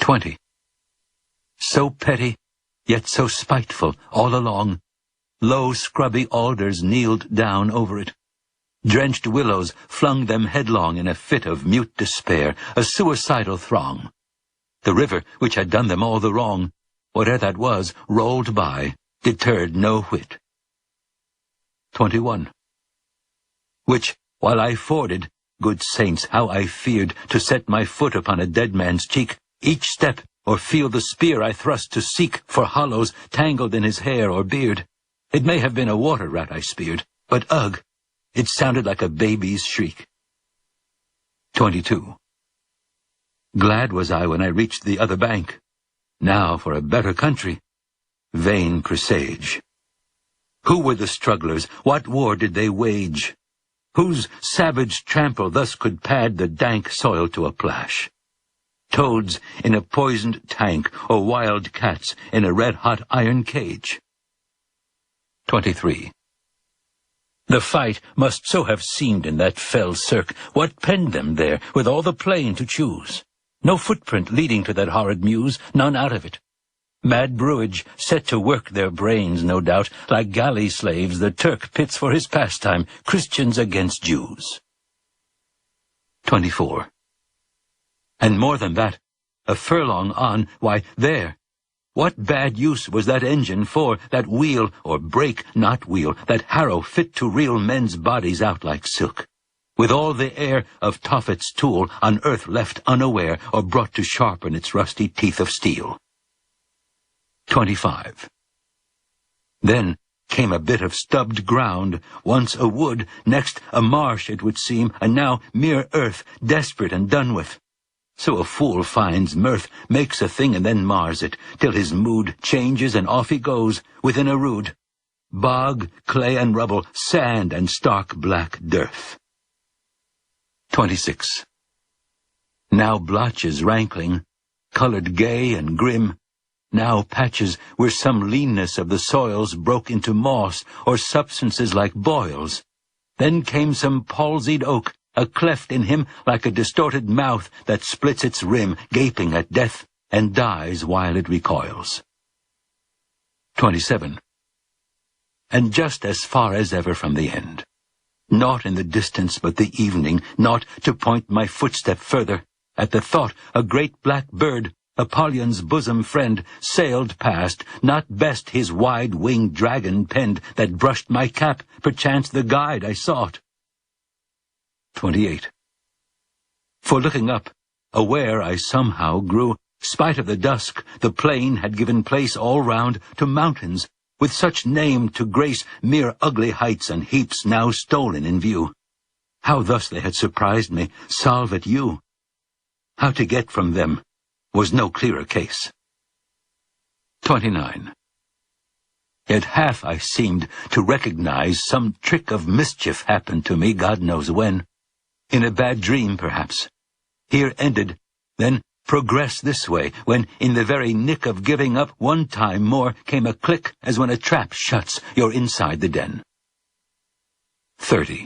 20. So petty, yet so spiteful, all along, low scrubby alders kneeled down over it. Drenched willows flung them headlong in a fit of mute despair, a suicidal throng. The river, which had done them all the wrong, whate'er that was, rolled by, deterred no whit. 21. Which, while I forded, good saints, how I feared to set my foot upon a dead man's cheek, each step, or feel the spear I thrust to seek for hollows tangled in his hair or beard. It may have been a water rat I speared, but ugh, it sounded like a baby's shriek. 22. Glad was I when I reached the other bank. Now for a better country. Vain presage. Who were the strugglers? What war did they wage? Whose savage trample thus could pad the dank soil to a plash? Toads in a poisoned tank, or wild cats in a red-hot iron cage? 23. The fight must so have seemed in that fell cirque. What penned them there, with all the plain to choose? No footprint leading to that horrid mews, none out of it. Mad brewage set to work their brains, no doubt, like galley slaves the Turk pits for his pastime, Christians against Jews. 24. And more than that, a furlong on, why, there. What bad use was that engine for, that wheel, or brake, not wheel, that harrow fit to reel men's bodies out like silk? With all the air of Tophet's tool on earth left unaware, or brought to sharpen its rusty teeth of steel. 25. Then came a bit of stubbed ground, once a wood, next a marsh it would seem, and now mere earth, desperate and done with. So a fool finds mirth, makes a thing and then mars it, till his mood changes and off he goes, within a rood. Bog, clay and rubble, sand and stark black dearth. 26. Now blotches rankling, colored gay and grim, now patches where some leanness of the soils broke into moss or substances like boils. Then came some palsied oak, a cleft in him like a distorted mouth that splits its rim, gaping at death, and dies while it recoils. 27. And just as far as ever from the end. Naught in the distance but the evening, naught to point my footstep further. At the thought, a great black bird, Apollyon's bosom friend, sailed past, not best his wide-winged dragon penned, that brushed my cap, perchance the guide I sought. 28. For looking up, aware I somehow grew, spite of the dusk, the plain had given place all round to mountains, with such name to grace mere ugly heights and heaps now stolen in view. How thus they had surprised me, salvet you. How to get from them was no clearer case. 29. Yet half I seemed to recognize some trick of mischief happened to me, God knows when. In a bad dream, perhaps. Here ended, then progress this way, when in the very nick of giving up one time more came a click as when a trap shuts, you're inside the den. 30.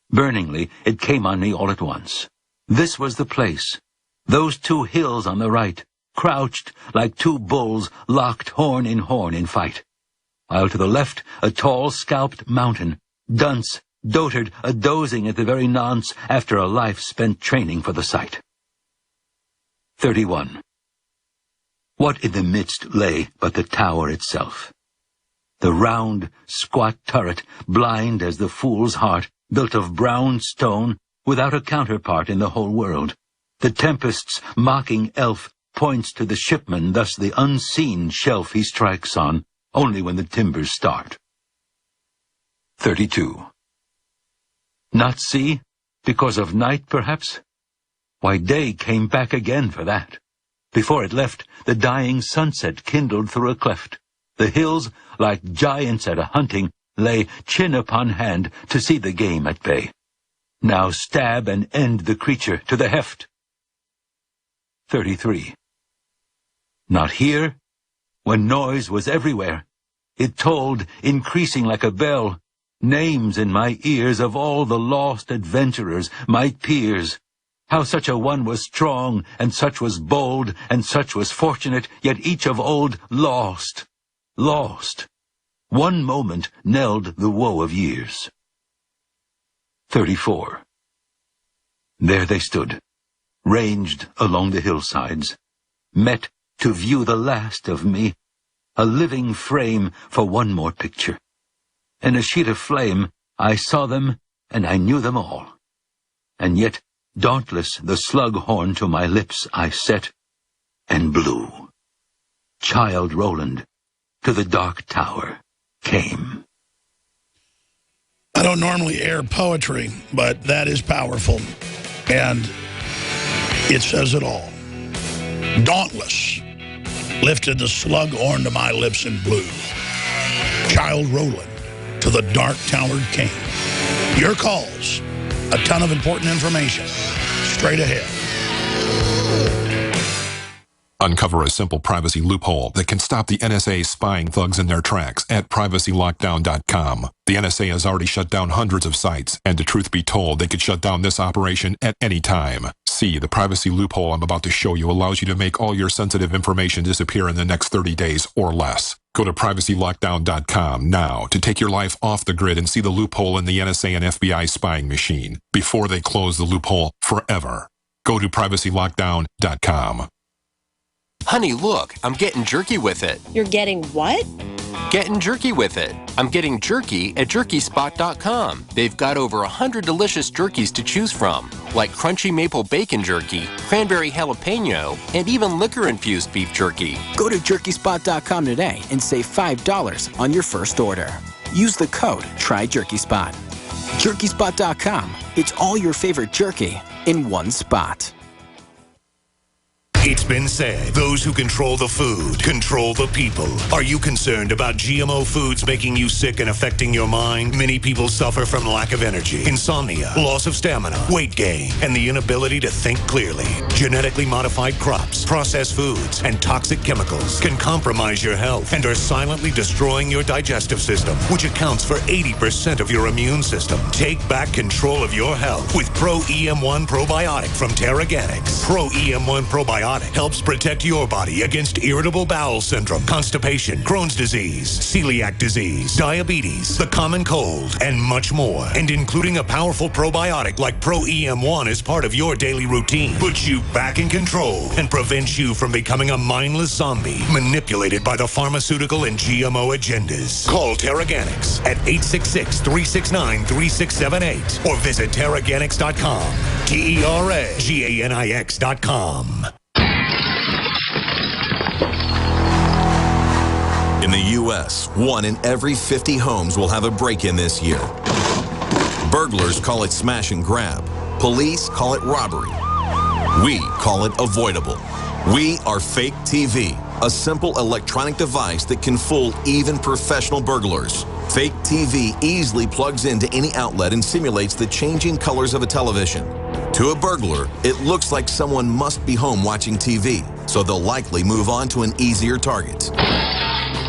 Burningly, it came on me all at once. This was the place. Those two hills on the right, crouched like two bulls locked horn in fight. While to the left, a tall scalped mountain, dunce, dotard, a dozing at the very nonce after a life spent training for the sight. 31. What in the midst lay but the tower itself? The round, squat turret, blind as the fool's heart, built of brown stone, without a counterpart in the whole world. The tempest's mocking elf points to the shipman, thus the unseen shelf he strikes on, only when the timbers start. 32. Not see, because of night, perhaps? Why, day came back again for that. Before it left, the dying sunset kindled through a cleft. The hills, like giants at a hunting, lay chin upon hand to see the game at bay. Now stab and end the creature to the heft. 33. Not here, when noise was everywhere. It tolled, increasing like a bell, names in my ears of all the lost adventurers, my peers, How such a one was strong, and such was bold, and such was fortunate, yet each of old lost. Lost. One moment knelled the woe of years. 34. There they stood, ranged along the hillsides, met to view the last of me, a living frame for one more picture. In a sheet of flame I saw them, and I knew them all. And yet, dauntless, the slug horn to my lips I set, and blew. Child Roland to the dark tower came. I don't normally air poetry, but that is powerful, and it says it all. Dauntless lifted the slug horn to my lips and blew. Child Roland to the dark tower came. Your calls, a ton of important information, straight ahead. Uncover a simple privacy loophole that can stop the NSA spying thugs in their tracks at privacylockdown.com. The NSA has already shut down hundreds of sites, and to truth be told, they could shut down this operation at any time. See, the privacy loophole I'm about to show you allows you to make all your sensitive information disappear in the next 30 days or less. Go to privacylockdown.com now to take your life off the grid and see the loophole in the NSA and FBI spying machine before they close the loophole forever. Go to privacylockdown.com. Honey, look, I'm getting jerky with it. You're getting what? Getting jerky with it. I'm getting jerky at jerkyspot.com. They've got over 100 delicious jerkies to choose from, like crunchy maple bacon jerky, cranberry jalapeno, and even liquor-infused beef jerky. Go to jerkyspot.com today and save $5 on your first order. Use the code TRYJERKYSPOT. Jerkyspot.com. It's all your favorite jerky in one spot. It's been said, those who control the food control the people. Are you concerned about GMO foods making you sick and affecting your mind? Many people suffer from lack of energy, insomnia, loss of stamina, weight gain, and the inability to think clearly. Genetically modified crops, processed foods, and toxic chemicals can compromise your health and are silently destroying your digestive system, which accounts for 80% of your immune system. Take back control of your health with Pro EM1 Probiotic from Terraganics. Pro EM1 Probiotic helps protect your body against irritable bowel syndrome, constipation, Crohn's disease, celiac disease, diabetes, the common cold, and much more. And including a powerful probiotic like Pro EM1 as part of your daily routine puts you back in control and prevents you from becoming a mindless zombie manipulated by the pharmaceutical and GMO agendas. Call Terraganics at 866-369-3678 or visit Terraganics.com. Terraganix.com. In the U.S., 1 in every 50 homes will have a break-in this year. Burglars call it smash and grab. Police call it robbery. We call it avoidable. We are Fake TV, a simple electronic device that can fool even professional burglars. Fake TV easily plugs into any outlet and simulates the changing colors of a television. To a burglar, it looks like someone must be home watching TV, so they'll likely move on to an easier target.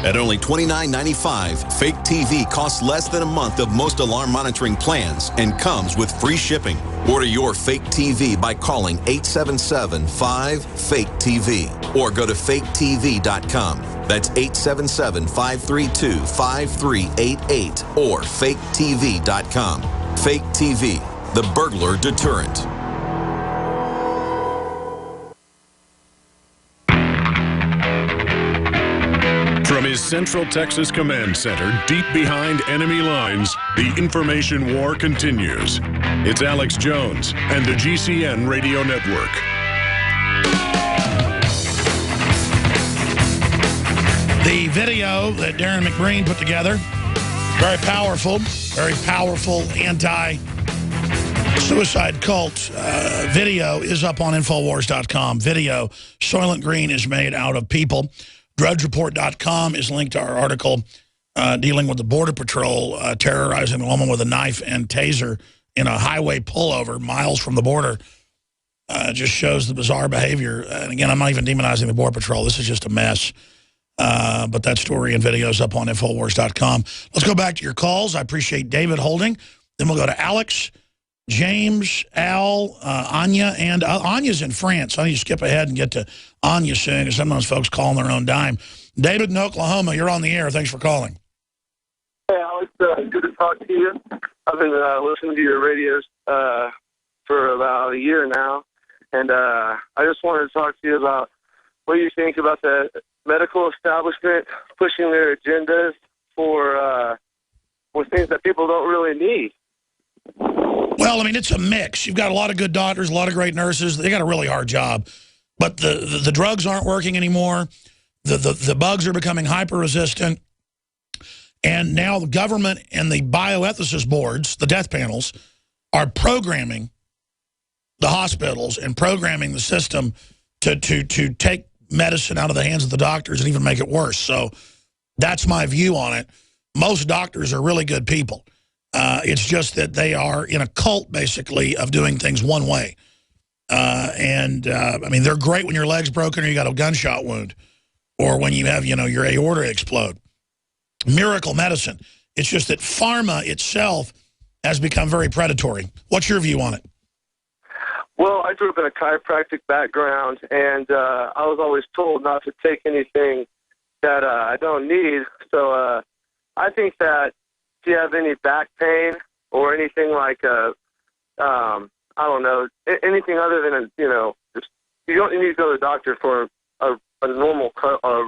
At only $29.95, Fake TV costs less than a month of most alarm monitoring plans and comes with free shipping. Order your Fake TV by calling 877-5-FAKE-TV or go to faketv.com. That's 877-532-5388 or faketv.com. Fake TV, the burglar deterrent. From his Central Texas Command Center, deep behind enemy lines, the information war continues. It's Alex Jones and the GCN Radio Network. The video that Darren McBreen put together, very powerful anti-suicide cult video is up on Infowars.com. Video, Soylent Green is made out of people. DrudgeReport.com is linked to our article dealing with the Border Patrol terrorizing a woman with a knife and taser in a highway pullover miles from the border. Just shows the bizarre behavior. And again, I'm not even demonizing the Border Patrol. This is just a mess. But that story and video is up on Infowars.com. Let's go back to your calls. I appreciate David holding. Then we'll go to Alex. James, Al, Anya, and Anya's in France. So I need to skip ahead and get to Anya soon, because sometimes folks call on their own dime. David in Oklahoma, you're on the air. Thanks for calling. Hey, Alex, good to talk to you. I've been listening to your radios for about a year now, and I just wanted to talk to you about what you think about the medical establishment pushing their agendas for things that people don't really need. Well, I mean, it's a mix. You've got a lot of good doctors, a lot of great nurses. They got a really hard job. But the drugs aren't working anymore. The bugs are becoming hyper-resistant. And now the government and the bioethicist boards, the death panels, are programming the hospitals and programming the system to take medicine out of the hands of the doctors and even make it worse. So that's my view on it. Most doctors are really good people. It's just that they are in a cult, basically, of doing things one way. I mean, they're great when your leg's broken or you got a gunshot wound, or when you have, your aorta explode. Miracle medicine. It's just that pharma itself has become very predatory. What's your view on it? Well, I grew up in a chiropractic background, and I was always told not to take anything that I don't need. So I think that if you have any back pain or anything like, I don't know, anything other than, just, you don't need to go to the doctor for a normal,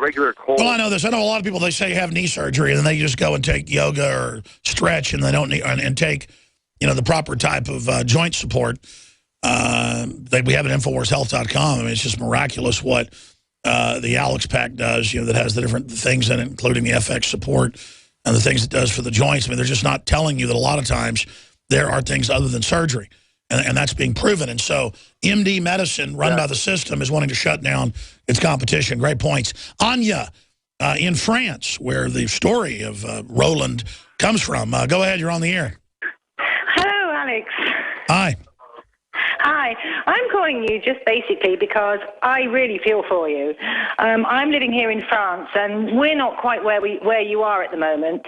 regular cold. Well, I know this. I know a lot of people, they say have knee surgery, and then they just go and take yoga or stretch, and they don't need, and take, the proper type of joint support. We have at InfoWarsHealth.com. I mean, it's just miraculous what the Alex Pack does, that has the different things in it, including the FX support and the things it does for the joints. I mean, they're just not telling you that a lot of times there are things other than surgery, and that's being proven. And so MD medicine run by the system is wanting to shut down its competition. Great points. Anya in France, where the story of Roland comes from. Go ahead. You're on the air. Hello, Alex. Hi. Hi, I'm calling you just basically because I really feel for you. I'm living here in France, and we're not quite where you are at the moment.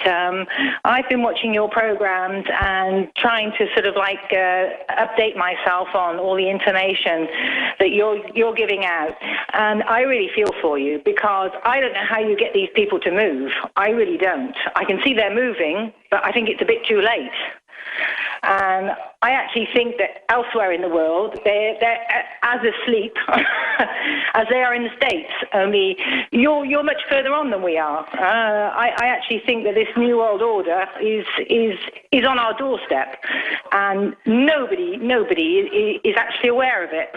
I've been watching your programs and trying to sort of update myself on all the information that you're giving out, and I really feel for you because I don't know how you get these people to move. I really don't. I can see they're moving, but I think it's a bit too late. And I actually think that elsewhere in the world, they're as asleep as they are in the States, only you're much further on than we are. I actually think that this New World Order is on our doorstep, and nobody is actually aware of it.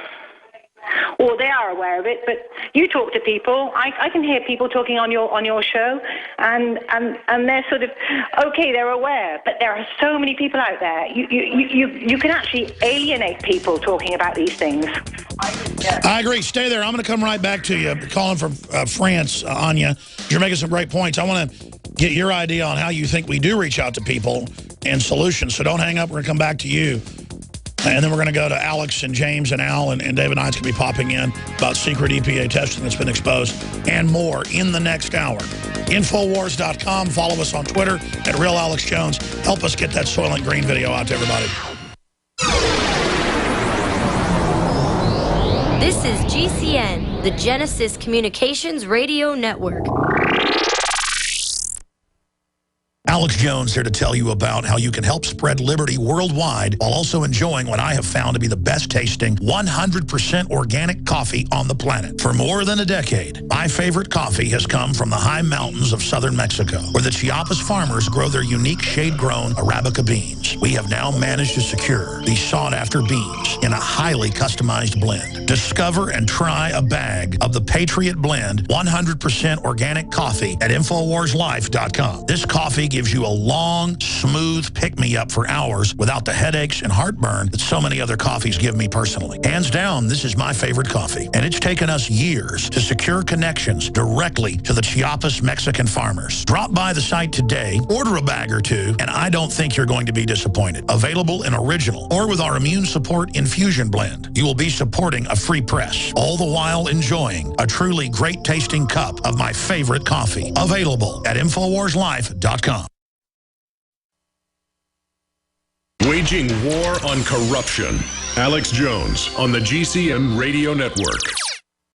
Or they are aware of it, but you talk to people. I can hear people talking on your show, and they're sort of okay. They're aware, but there are so many people out there. You can actually alienate people talking about these things. I agree. Stay there. I'm going to come right back to you. Calling from France, Anya. You're making some great points. I want to get your idea on how you think we do reach out to people and solutions. So don't hang up. We're going to come back to you. And then we're going to go to Alex and James and Al and David Knight's going to be popping in about secret EPA testing that's been exposed and more in the next hour. Infowars.com. Follow us on Twitter at Real Alex Jones. Help us get that Soylent Green video out to everybody. This is GCN, the Genesis Communications Radio Network. Alex Jones here to tell you about how you can help spread liberty worldwide while also enjoying what I have found to be the best tasting 100% organic coffee on the planet. For more than a decade, my favorite coffee has come from the high mountains of southern Mexico, where the Chiapas farmers grow their unique shade-grown Arabica beans. We have now managed to secure these sought-after beans in a highly customized blend. Discover and try a bag of the Patriot Blend 100% organic coffee at InfoWarsLife.com. This coffee gives you a long, smooth pick-me-up for hours without the headaches and heartburn that so many other coffees give me personally. Hands down, this is my favorite coffee, and it's taken us years to secure connections directly to the Chiapas Mexican farmers. Drop by the site today, order a bag or two, and I don't think you're going to be disappointed. Available in original or with our Immune Support Infusion Blend. You will be supporting a free press, all the while enjoying a truly great-tasting cup of my favorite coffee. Available at InfoWarsLife.com. Waging war on corruption. Alex Jones on the GCN Radio Network.